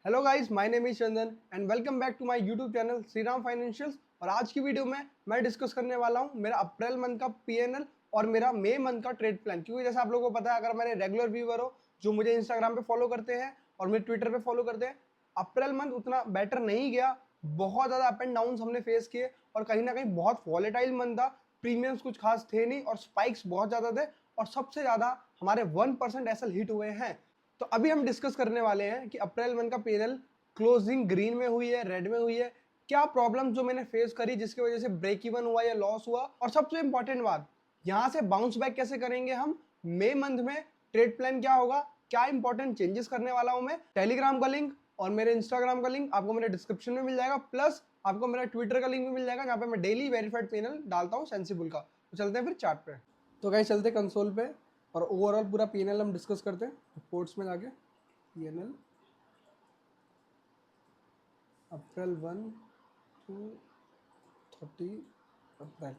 Hello guys, my name is Chandan and welcome back to my YouTube channel Shri Ram financials. और आज की video में मैं डिस्कस करने वाला हूं मेरा अप्रैल मंथ का पीएनएल और मेरा मई मंथ का ट्रेड प्लान। क्योंकि जैसे आप लोगों को पता है, अगर मेरे रेगुलर व्यूअर हो जो मुझे इंस्टाग्राम पे फॉलो करते हैं और मेरे ट्विटर पे फॉलो करते हैं, अप्रैल मंथ उतना बेटर नहीं गया। बहुत ज़्यादा अप एंड डाउन हमने फेस किए और कहीं ना कहीं बहुत वॉलेटाइल मंथ था। प्रीमियम्स कुछ खास थे नहीं और स्पाइक्स बहुत ज़्यादा थे और सबसे ज़्यादा हमारे 1% एसएल हिट हुए हैं। तो अभी हम डिस्कस करने वाले हैं कि अप्रैल मंथ का पीएनएल क्लोजिंग ग्रीन में हुई है, रेड में हुई है, क्या प्रॉब्लम जो मैंने फेस करी जिसकी वजह से ब्रेक इवन हुआ या लॉस हुआ, और सबसे इंपॉर्टेंट बात, यहां से बाउंस बैक कैसे करेंगे हम मई मंथ में, ट्रेड प्लान क्या होगा, क्या इंपॉर्टेंट चेंजेस करने वाला हूं मैं। टेलीग्राम का लिंक और मेरे इंस्टाग्राम का लिंक आपको मेरे डिस्क्रिप्शन में मिल जाएगा, प्लस आपको मेरा ट्विटर का लिंक भी मिल जाएगा जहाँ पे मैं डेली वेरीफाइड पैनल डालता हूँ सेंसिबल का। तो चलते हैं फिर चार्ट पे। तो गाइस चलते हैं कंसोल पे और ओवरऑल पूरा पीएनएल हम डिस्कस करते हैं। रिपोर्ट्स में जाके पीएनएल अप्रैल 1 टू 30 अप्रैल।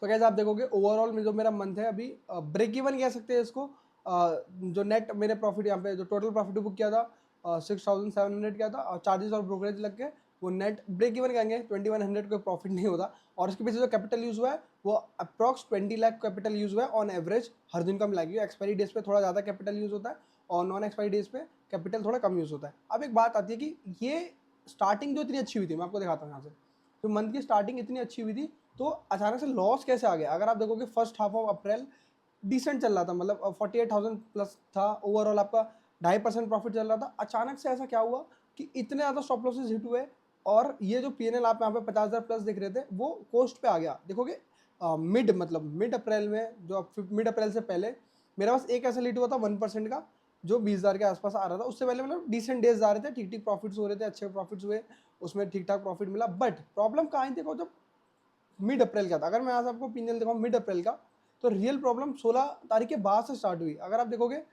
तो कैसे आप देखोगे ओवरऑल में जो मेरा मंथ है अभी ब्रेक इवन कह सकते हैं इसको। जो नेट मेरे प्रॉफिट यहाँ पे जो टोटल प्रॉफिट बुक किया था 6,700 किया था और चार्जेस और ब्रोकरेज लग के वो नेट ब्रेक इवन कहेंगे। 2,100 कोई प्रॉफिट नहीं होता। और इसके पीछे जो कैपिटल यूज हुआ है वो अप्रॉक्स 20 लाख कैपिटल यूज हुआ है ऑन एवरेज हर दिन। कम लगी एक्सपायरी डेज पे थोड़ा ज़्यादा कैपिटल यूज होता है और नॉन एक्सपायरी डेज पे कैपिटल थोड़ा कम यूज होता है। अब एक बात आती है कि ये स्टार्टिंग जो इतनी अच्छी हुई थी, मैं आपको दिखाता हूँ यहाँ से। तो मंथ की स्टार्टिंग इतनी अच्छी हुई थी तो अचानक से लॉस कैसे आ गया। अगर आप देखोगे first half of April decent चल रहा था, मतलब 48,000 प्लस था ओवरऑल, आपका 2.5% प्रॉफिट चल रहा था। अचानक से ऐसा क्या हुआ कि इतने ज़्यादा स्टॉप लॉसेस हिट हुए और ये जो पीएनएल आप यहाँ पे 50,000 प्लस दिख रहे थे वो कोस्ट पे आ गया। देखोगे मतलब मिड अप्रैल में, जो मिड अप्रैल से पहले मेरा पास एक ऐसा लीट हुआ था 1% का जो 20,000 के आसपास आ रहा था। उससे पहले मतलब डिसेंट डेज आ रहे थे, ठीक ठीक प्रॉफिट्स हो रहे थे, अच्छे प्रॉफिट्स हुए, उसमें ठीक ठाक प्रॉफिट मिला। बट प्रॉब्लम कहाँ आई, देखो जब मिड अप्रैल का था, अगर मैं आज आपको पीएनएल दिखाऊं मिड अप्रैल का, तो रियल प्रॉब्लम 16 तारीख के बाद से स्टार्ट हुई। अगर आप देखोगे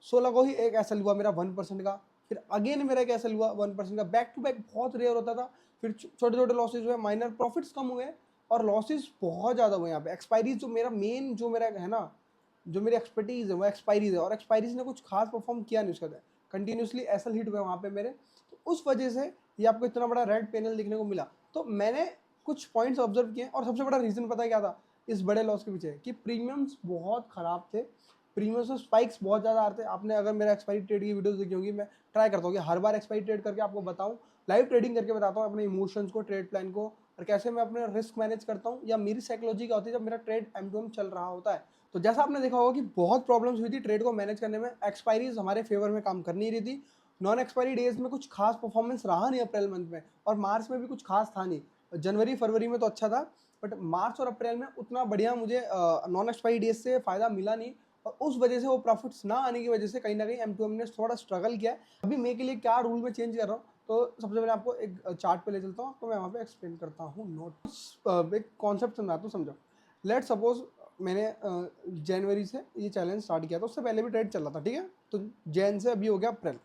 16 को ही एक एसएल हुआ मेरा 1% का, फिर अगेन मेरा एक एसएल हुआ 1% का, बैक टू बैक बहुत रेयर होता था। फिर छोटे छोटे लॉसेज हुए, माइनर प्रॉफिट्स कम हुए और लॉसेज बहुत ज़्यादा हुए यहाँ पे। एक्सपायरीज जो मेरा मेन जो मेरा है ना, जो मेरी एक्सपर्टीज है वो एक्सपायरीज है और एक्सपायरीज ने कुछ खास परफॉर्म किया नहीं उसका, कंटिन्यूसली एसएल हिट हुए वहाँ पे मेरे। तो उस वजह से ये आपको इतना बड़ा रेड पैनल दिखने को मिला। तो मैंने कुछ पॉइंट्स ऑब्जर्व किए और सबसे बड़ा रीज़न पता है क्या था इस बड़े लॉस के पीछे, कि प्रीमियम्स बहुत ख़राब थे। प्रीमियम्स में स्पाइक्स बहुत ज़्यादा आते हैं। आपने अगर मेरा एक्सपायरी ट्रेड की वीडियोस देखी होगी, मैं ट्राई करता हूँ कि हर बार एक्सपायरी ट्रेड करके आपको बताऊँ, लाइव ट्रेडिंग करके बताता हूँ अपने इमोशंस को, ट्रेड प्लान को, और कैसे मैं अपने रिस्क मैनेज करता हूँ या मेरी साइकोलॉजी क्या होती है जब मेरा ट्रेड M2M चल रहा होता है। तो जैसा आपने देखा होगा कि बहुत प्रॉब्लम्स हुई थी ट्रेड को मैनेज करने में। एक्सपायरीज हमारे फेवर में काम कर नहीं रही थी। नॉन एक्सपायरी डेज में कुछ खास परफॉर्मेंस रहा नहीं अप्रैल मंथ में, और मार्च में भी कुछ खास था नहीं। जनवरी फरवरी में तो अच्छा था, बट मार्च और अप्रैल में उतना बढ़िया मुझे नॉन एक्सपायरी डेज से फ़ायदा मिला नहीं। और उस वजह से वो प्रॉफिट्स ना आने की वजह से कहीं ना कहीं M2M ने थोड़ा स्ट्रगल किया है। अभी मैं के लिए क्या रूल में चेंज कर रहा हूँ, तो सबसे पहले आपको एक चार्ट पे ले चलता हूँ, तो मैं वहाँ पे एक्सप्लेन करता हूँ। नोट एक कॉन्सेप्ट समझाता हूँ, समझो। लेट सपोज मैंने जनवरी से ये चैलेंज स्टार्ट किया था, उससे पहले भी ट्रेड चल रहा था, ठीक है। तो जैन से अभी हो गया अप्रैल।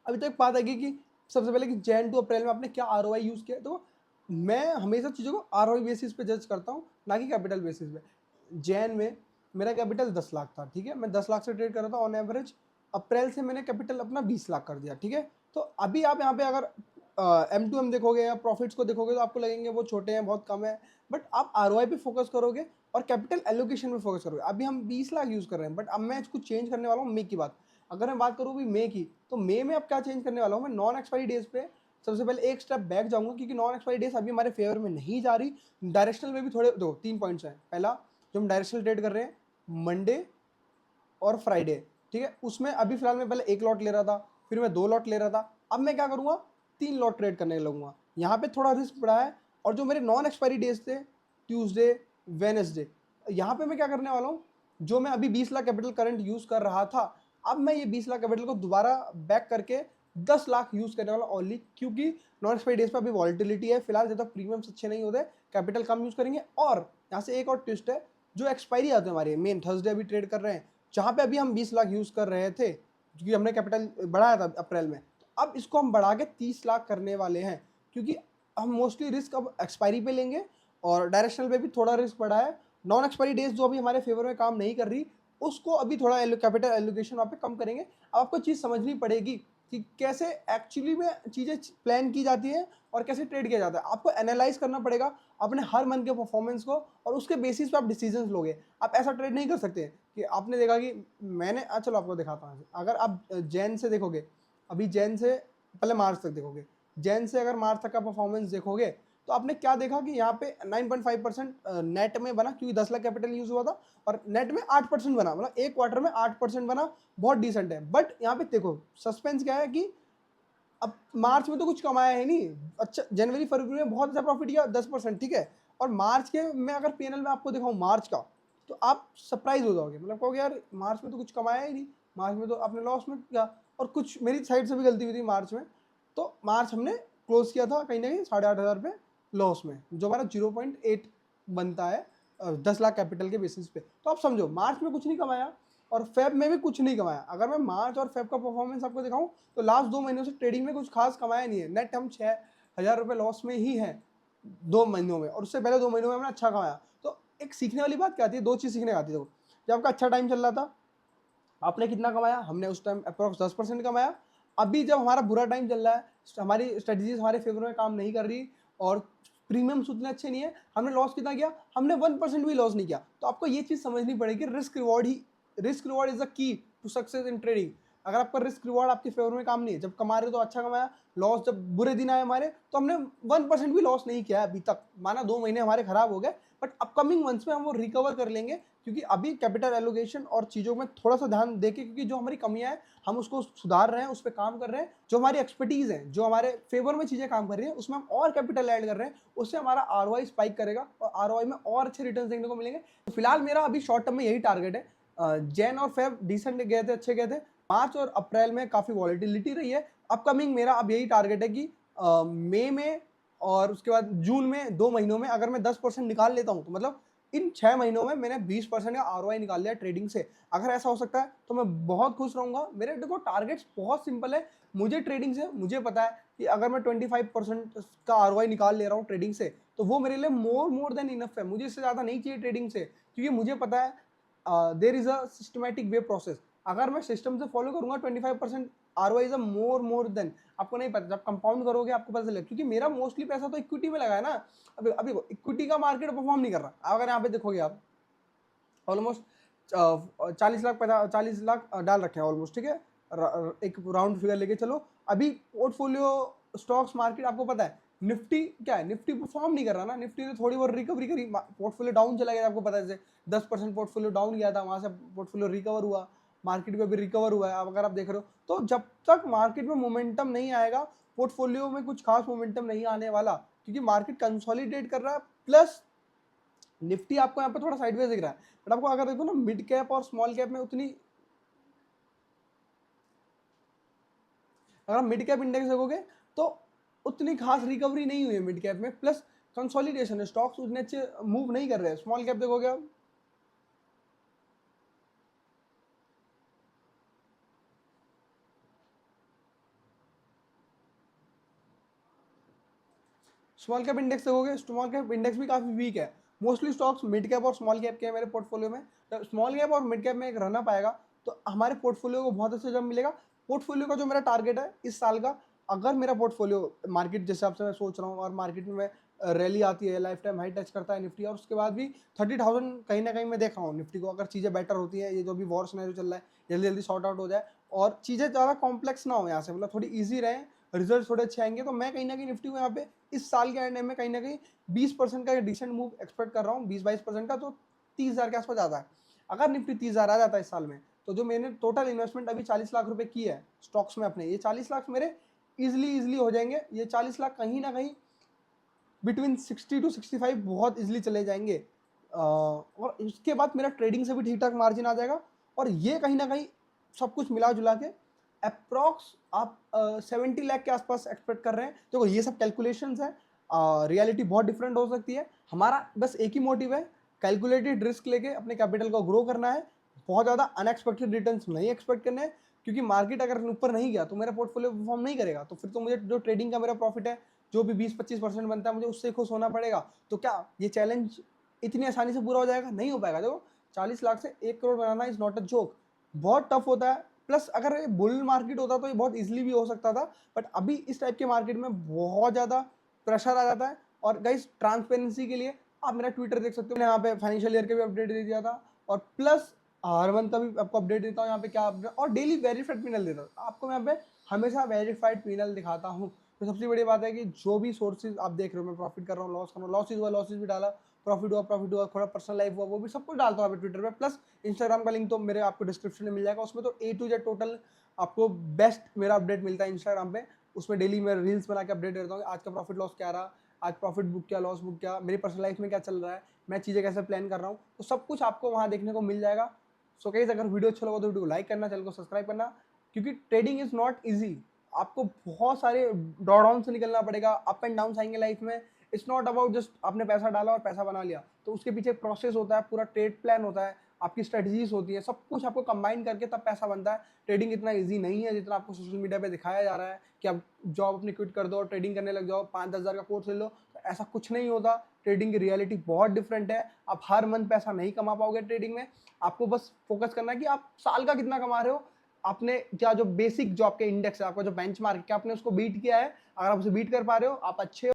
अभी तो एक बात आएगी कि सबसे पहले कि जैन टू अप्रैल में आपने क्या आरओआई यूज़ किया। तो मैं हमेशा चीज़ों को आरओआई बेसिस पे जज करता हूँ, ना कि कैपिटल बेसिस पे। जैन में मेरा कैपिटल 10 लाख था, ठीक है, मैं 10 लाख से ट्रेड कर रहा था ऑन एवरेज। अप्रैल से मैंने कैपिटल अपना 20 लाख कर दिया, ठीक है। तो अभी आप यहाँ पे अगर M2M देखोगे या प्रॉफिट्स को देखोगे तो आपको लगेंगे वो छोटे हैं, बहुत कम है। बट आप आरओआई पे फोकस करोगे और कैपिटल एलोकेशन पे फोकस करोगे। अभी हम 20 लाख यूज़ कर रहे हैं, बट अब मैं इसको चेंज करने वाला हूँ मे की बात। अगर मैं बात करूँ भी मई की, तो मई में अब क्या चेंज करने वाला हूँ मैं, नॉन एक्सपायरी डेज पे सबसे पहले एक स्टेप बैक जाऊंगा, क्योंकि नॉन एक्सपायरी डेज अभी हमारे फेवर में नहीं जा रही। डायरेक्शनल में भी थोड़े दो 3 पॉइंट्स हैं। पहला, जो हम डायरेक्शनल ट्रेड कर रहे हैं मंडे और फ्राइडे, ठीक है, उसमें अभी फिलहाल मैं पहले 1 लॉट ले रहा था, फिर मैं 2 लॉट ले रहा था, अब मैं क्या करूँगा 3 लॉट ट्रेड करने लगूंगा। यहाँ पे थोड़ा रिस्क बढ़ा है। और जो मेरे नॉन एक्सपायरी डेज थे ट्यूसडे वेनसडे, यहाँ पे मैं क्या करने वाला हूँ, जो मैं अभी 20 लाख कैपिटल करंट यूज़ कर रहा था, अब मैं ये 20 लाख कैपिटल को दोबारा बैक करके 10 लाख यूज़ करने वाला ओनली, क्योंकि नॉन एक्सपायरी डेज पे अभी वॉलिटिलिटी है फिलहाल, जब तक प्रीमियम्स अच्छे नहीं होते कैपिटल कम यूज़ करेंगे। और यहाँ से एक और ट्विस्ट है, जो एक्सपायरी आते हैं हमारे मेन थर्सडे अभी ट्रेड कर रहे हैं, जहाँ पे अभी हम 20 लाख यूज़ कर रहे थे क्योंकि हमने कैपिटल बढ़ाया था अप्रैल में, तो अब इसको हम बढ़ा के 30 लाख करने वाले हैं, क्योंकि हम मोस्टली रिस्क अब एक्सपायरी पे लेंगे और डायरेक्शनल पे भी थोड़ा रिस्क बढ़ा है। नॉन एक्सपायरी डेज जो अभी हमारे फेवर में काम नहीं कर रही, उसको अभी थोड़ा कैपिटल एलोकेशन वहाँ पे कम करेंगे। अब आपको चीज़ समझनी पड़ेगी कि कैसे एक्चुअली में चीज़ें प्लान की जाती है और कैसे ट्रेड किया जाता है। आपको एनालाइज करना पड़ेगा अपने हर मंथ के परफॉर्मेंस को और उसके बेसिस पे आप डिसीजंस लोगे। आप ऐसा ट्रेड नहीं कर सकते कि आपने देखा कि मैंने चलो आपको दिखाता हूँ। अगर आप जैन से देखोगे, अभी जैन से पहले मार्च तक देखोगे, जैन से अगर मार्च तक का परफॉर्मेंस देखोगे तो आपने क्या देखा कि यहाँ पे 9.5% नेट में बना, क्योंकि 10 लाख कैपिटल यूज हुआ था और नेट में 8% बना, मतलब एक क्वार्टर में 8% बना, बहुत डिसेंट है। बट यहाँ पे देखो सस्पेंस क्या है कि अब मार्च में तो कुछ कमाया है नहीं, अच्छा जनवरी फरवरी में बहुत अच्छा प्रॉफिट किया 10%, ठीक है। और मार्च के मैं अगर पीएनएल में आपको दिखाऊं मार्च का, तो आप सरप्राइज हो जाओगे, मतलब कहोगे यार मार्च में तो कुछ कमाया ही नहीं, मार्च में तो आपने लॉस में किया। और कुछ मेरी साइड से भी गलती हुई थी मार्च में, तो मार्च हमने क्लोज किया था कहीं ना कहीं 8,500 पे लॉस में, जो हमारा 0.8 बनता है 10 लाख कैपिटल के बेसिस पे। तो आप समझो मार्च में कुछ नहीं कमाया और फेब में भी कुछ नहीं कमाया। अगर मैं मार्च और फेब का परफॉर्मेंस आपको दिखाऊं तो लास्ट 2 महीनों से ट्रेडिंग में कुछ खास कमाया नहीं है, नेट हम 6,000 रुपये लॉस में ही है 2 महीनों में, और उससे पहले 2 महीनों में हमने अच्छा कमाया। तो एक सीखने वाली बात क्या आती है, 2 चीज़ सीखने आती है। देखो जब आपका अच्छा टाइम चल रहा था आपने कितना कमाया, हमने उस टाइम अप्रोक्स 10% कमाया। अभी जब हमारा बुरा टाइम चल रहा है, हमारी स्ट्रेटजीज हमारे फेवर में काम नहीं कर रही और प्रीमियम्स उतने अच्छे नहीं है, हमने लॉस कितना किया, हमने 1% भी लॉस नहीं किया। तो आपको ये चीज़ समझनी पड़ेगी, risk reward is the key to success in trading. अगर आपका रिस्क रिवॉर्ड आपके फेवर में काम नहीं है, जब कमा रहे हो तो अच्छा कमाया, लॉस जब बुरे दिन आए हमारे तो हमने 1% भी लॉस नहीं किया अभी तक। माना 2 महीने हमारे खराब हो गए, बट अपकमिंग मंथ्स में हम वो रिकवर कर लेंगे, क्योंकि अभी कैपिटल एलोकेशन और चीज़ों में थोड़ा सा ध्यान देके, क्योंकि जो हमारी कमियां हैं हम उसको सुधार रहे हैं, उस पर काम कर रहे हैं। जो हमारी एक्सपर्टीज है, जो हमारे फेवर में चीज़ें काम कर रही हैं, उसमें हम और कैपिटल ऐड कर रहे हैं, उससे हमारा आरओआई स्पाइक करेगा और आरओआई में और अच्छे रिटर्न देखने को मिलेंगे। तो फिलहाल मेरा अभी शॉर्ट टर्म में यही टारगेट है। जैन और फेब डिसेंट गए थे, अच्छे गए थे। मार्च और अप्रैल में काफ़ी वॉलिटिलिटी रही है। अपकमिंग मेरा अब यही टारगेट है कि मई में और उसके बाद जून में 2 महीनों में अगर मैं 10% निकाल लेता हूँ, तो मतलब इन 6 महीनों में मैंने 20% का आरओआई निकाल लिया ट्रेडिंग से। अगर ऐसा हो सकता है तो मैं बहुत खुश रहूंगा। मेरे देखो टारगेट्स बहुत सिंपल है, मुझे ट्रेडिंग से मुझे पता है कि अगर मैं 25% का आरओआई निकाल ले रहा हूँ ट्रेडिंग से, तो वो मेरे लिए मोर देन इनफ है। मुझे इससे ज़्यादा नहीं चाहिए ट्रेडिंग से, क्योंकि मुझे पता है there is a systematic way process. अगर मैं सिस्टम से फॉलो करूंगा 25% ROI is a more than. आपको नहीं पता, जब कंपाउंड करोगे आपको पता चलेगा, क्योंकि मेरा मोस्टली पैसा तो इक्विटी में लगा है ना। अभी इक्विटी का मार्केट परफॉर्म नहीं कर रहा। अगर यहाँ पे देखोगे आप ऑलमोस्ट 40 लाख डाल रखे हैं ऑलमोस्ट, ठीक है, एक राउंड फिगर लेके चलो। अभी पोर्टफोलियो स्टॉक्स मार्केट आपको पता है निफ्टी क्या है, निफ्टी परफॉर्म नहीं कर रहा ना। निफ्टी ने थोड़ी बहुत रिकवरी करी, पोर्टफोलियो डाउन चला गया, आपको पता है 10% पोर्टफोलियो डाउन गया था, वहां से पोर्टफोलियो रिकवर हुआ, मार्केट भी अभी रिकवर हुआ है। अब अगर आप देख रहे हो तो जब तक मार्केट में मोमेंटम नहीं आएगा, पोर्टफोलियो में कुछ खास मोमेंटम नहीं आने वाला, क्योंकि मार्केट कंसोलिडेट कर रहा है। प्लस निफ्टी आपको यहाँ पे थोड़ा साइडवेज दिख रहा है, बट आपको अगर देखो ना मिड कैप और स्मॉल कैप में उतनी, अगर आप मिड कैप इंडेक्स देखोगे तो उतनी खास रिकवरी नहीं हुई है मिड कैप में। प्लस कंसोलिडेशन है, स्टॉक्स उतने अच्छे मूव नहीं कर रहे हैं। स्मॉल कैप देखोगे आप, स्मॉल कैप इंडेक्स देखोगे, स्मॉल कैप इंडेक्स भी काफी वीक है। मोस्टली स्टॉक्स मिड कैप और स्मॉल कैप के हैं मेरे पोर्टफोलियो में। जब स्मॉल कैप और मिड कैप में एक रनअप आएगा तो हमारे पोर्टफोलियो को बहुत अच्छा जब मिलेगा। पोर्टफोलियो का जो मेरा टारगेट है इस साल का, अगर मेरा पोर्टफोलियो मार्केट जिस हिसाब से मैं सोच रहा हूँ और मार्केट में रैली आती है, लाइफ टाइम हाई टच करता है निफ्टी, और उसके बाद भी 30,000 कहीं ना कहीं मैं देख रहा हूँ निफ्टी को। अगर चीज़ें बेटर होती है, ये जो भी वॉर सिनेरियो चल रहा है जल्दी जल्दी सॉर्ट आउट हो जाए और चीज़ें ज़्यादा कॉम्प्लेक्स ना हो यहाँ से, मतलब थोड़ी ईजी रहे, रिजल्ट थोड़े अच्छे आएंगे, तो मैं कहीं ना कहीं निफ्टी को यहाँ पे इस साल के एंड में कहीं ना कहीं 20% का डिसेंट मूव एक्सपेक्ट कर रहा हूँ, 20-22% का, तो 30,000 के आसपास आता है। अगर निफ्टी 30,000 आ जाता है इस साल में, तो जो मैंने टोटल इन्वेस्टमेंट अभी 40 लाख रुपए की है स्टॉक्स में अपने, ये 40 लाख मेरे इजिली हो जाएंगे। ये 40 लाख कहीं ना कहीं बिटवीन 60 to 65 बहुत इजिली चले जाएंगे। और उसके बाद मेरा ट्रेडिंग से भी ठीक ठाक मार्जिन आ जाएगा। और ये कहीं ना कहीं सब कुछ मिला जुला के अप्रॉक्स आप 70 लाख के आसपास एक्सपेक्ट कर रहे हैं। देखो ये सब कैलकुलेशंस है, रियलिटी बहुत डिफरेंट हो सकती है। हमारा बस एक ही मोटिव है, कैलकुलेटेड रिस्क लेके अपने कैपिटल को ग्रो करना है। बहुत ज़्यादा अनएक्सपेक्टेड रिटर्न्स नहीं एक्सपेक्ट करने हैं, क्योंकि मार्केट अगर ऊपर नहीं गया तो मेरा पोर्टफोलियो परफॉर्म नहीं करेगा, तो फिर तो मुझे जो ट्रेडिंग का मेरा प्रॉफिट है जो भी 20-25% बनता है मुझे उससे खुश होना पड़ेगा। तो क्या ये चैलेंज इतनी आसानी से पूरा हो जाएगा? नहीं हो पाएगा। देखो 40 लाख से 1 करोड़ बनाना इज नॉट अ जोक, बहुत टफ होता है। प्लस अगर ये बुल मार्केट होता तो ये बहुत इजीली भी हो सकता था, बट अभी इस टाइप के मार्केट में बहुत ज़्यादा प्रेशर आ जाता है। और गाइस ट्रांसपेरेंसी के लिए आप मेरा ट्विटर देख सकते हो, मैंने यहाँ पे फाइनेंशियल ईयर के भी अपडेट दे दिया था, और प्लस हर मंथ का भी आपको अपडेट देता हूँ यहाँ पे क्या अपडेट, और डेली वेरीफाइड पिनल देता हूँ आपको। मैं यहाँ पे हमेशा वेरीफाइड पिनल दिखाता हूँ। तो सबसे बड़ी बात है कि जो भी सोर्सेज आप देख रहे हो, मैं प्रॉफिट कर रहा हूँ, लॉस कर रहा हूँ, लॉसेज भी डाला, प्रॉफिट हुआ, थोड़ा पर्सनल लाइफ हुआ, वो भी सब कुछ डालता हूँ ट्विटर पे। प्लस इंस्टाग्राम का लिंक तो मेरे आपको डिस्क्रिप्शन में मिल जाएगा, उसमें तो A to Z टोटल आपको बेस्ट मेरा अपडेट मिलता है इंस्टाग्राम पे। उसमें डेली मैं रील्स बना के अपडेट देता हूँ, आज का प्रॉफिट लॉस क्या रहा, आज प्रॉफिट बुक क्या, लॉस बुक क्या, मेरी पर्सनल लाइफ में क्या चल रहा है, मैं चीज़ें कैसे प्लान कर रहा हूँ, तो सब कुछ आपको वहाँ देखने को मिल जाएगा। सो गाइस अगर वीडियो अच्छा लगा तो वीडियो को लाइक करना, चैनल को सब्सक्राइब करना, क्योंकि ट्रेडिंग इज़ नॉट ईजी। आपको बहुत सारे डाउन से निकलना पड़ेगा, अप एंड डाउन आएंगे लाइफ में। इट्स नॉट अबाउट जस्ट आपने पैसा डाला और पैसा बना लिया, तो उसके पीछे प्रोसेस होता है, पूरा ट्रेड प्लान होता है, आपकी स्ट्रेटजीज होती है, सब कुछ आपको कंबाइन करके तब पैसा बनता है। ट्रेडिंग इतना इजी नहीं है जितना आपको सोशल मीडिया पे दिखाया जा रहा है कि आप जॉब अपनी क्विट कर दो और ट्रेडिंग करने लग जाओ, 5-10 हज़ार का कोर्स ले लो, तो ऐसा कुछ नहीं होता। ट्रेडिंग की रियलिटी बहुत डिफरेंट है। आप हर मंथ पैसा नहीं कमा पाओगे ट्रेडिंग में। आपको बस फोकस करना है कि आप साल का कितना कमा रहे हो, आपने क्या जो बेसिक जो आपके इंडेक्स है, आपका जो बेंचमार्क है, क्या आपने उसको बीट किया है। अगर आप उसे बीट कर पा रहे हो, आप अच्छे